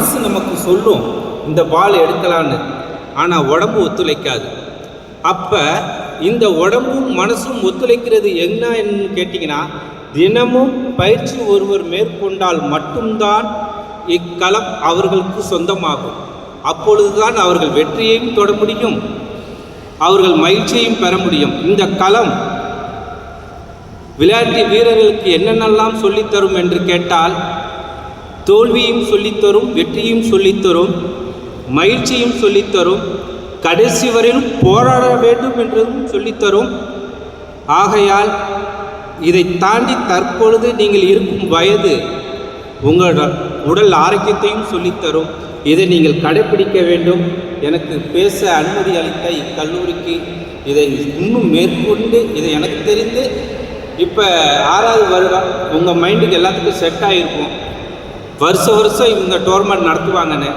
மனசு நமக்கு சொல்லும் இந்த பால் எடுக்கலான்னு, ஆனால் உடம்பு ஒத்துழைக்காது. அப்போ இந்த உடம்பும் மனசும் ஒத்துழைக்கிறது என்னன்னு கேட்டிங்கன்னா, தினமும் பயிற்சி ஒருவர் மேற்கொண்டால் மட்டும்தான் இக்களம் அவர்களுக்கு சொந்தமாகும். அப்பொழுதுதான் அவர்கள் வெற்றியையும் தொட முடியும், அவர்கள் மகிழ்ச்சியையும் பெற முடியும். இந்த களம் விளையாட்டு வீரர்களுக்கு என்னென்னலாம் சொல்லித்தரும் என்று கேட்டால், தோல்வியும் சொல்லித்தரும், வெற்றியும் சொல்லித்தரும், மகிழ்ச்சியும் சொல்லித்தரும், கடைசி வரையிலும் போராட வேண்டும் என்றும் சொல்லித்தரும். ஆகையால் இதை தாண்டி தற்பொழுது நீங்கள் இருக்கும் வயது உங்களோட உடல் ஆரோக்கியத்தையும் சொல்லித்தரும். இதை நீங்கள் கடைப்பிடிக்க வேண்டும். எனக்கு பேச அனுமதி அளித்த இக்கல்லூரிக்கு இதை இன்னும் மேற்கொண்டு இதை எனக்கு தெரிந்து இப்போ 6வது வருடம் உங்கள் மைண்டுக்கு எல்லாத்துக்கும் செட் ஆகிருக்கும். வருஷம் இவங்க டோர்னமெண்ட் நடத்துவாங்கன்னு.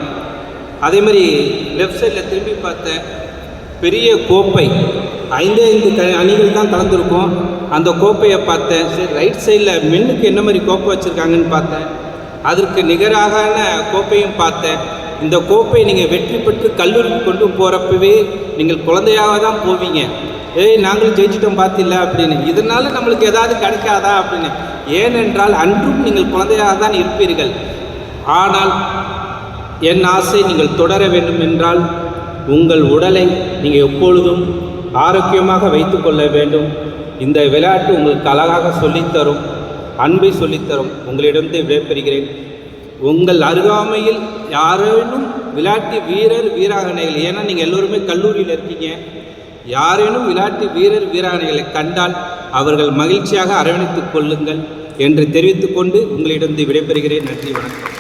அதேமாதிரி லெஃப்ட் சைடில் திரும்பி பார்த்தேன், பெரிய கோப்பை 5 அணிகள் தான் கலந்துருக்கும். அந்த கோப்பையை பார்த்தேன். சரி, ரைட் சைடில் மென்னுக்கு என்ன மாதிரி கோப்பை வச்சுருக்காங்கன்னு பார்த்தேன். அதற்கு நிகரான கோப்பையும் பார்த்தேன். இந்த கோப்பை நீங்கள் வெற்றி பெற்று கல்லூரிக்கு கொண்டு போகிறப்பவே நீங்கள் குழந்தையாக தான் போவீங்க. நாங்களும் ஜெயிச்சிட்டோம் பார்த்தில்ல அப்படின்னு. இதனால் நம்மளுக்கு ஏதாவது கிடைக்காதா அப்படின்னு. ஏனென்றால் அன்றும் நீங்கள் குழந்தையாக தான் இருப்பீர்கள். ஆனால் என் ஆசை நீங்கள் தொடர வேண்டும் என்றால் உங்கள் உடலை நீங்கள் எப்பொழுதும் ஆரோக்கியமாக வைத்து கொள்ள வேண்டும். இந்த விளையாட்டு உங்களுக்கு அழகாக சொல்லித்தரும், அன்பை சொல்லித்தரும். உங்களிடமிருந்து விடைபெறுகிறேன். உங்கள் அருகாமையில் யாரேனும் விளையாட்டு வீரர் வீராங்கனைகள், ஏன்னா நீங்கள் எல்லோருமே கல்லூரியில் இருக்கீங்க, யாரேனும் விளையாட்டு வீரர் வீராங்கனைகளை கண்டால் அவர்கள் மகிழ்ச்சியாக அரவணைத்துக் கொள்ளுங்கள் என்று தெரிவித்துக்கொண்டு உங்களிடமிருந்து விடைபெறுகிறேன். நன்றி, வணக்கம்.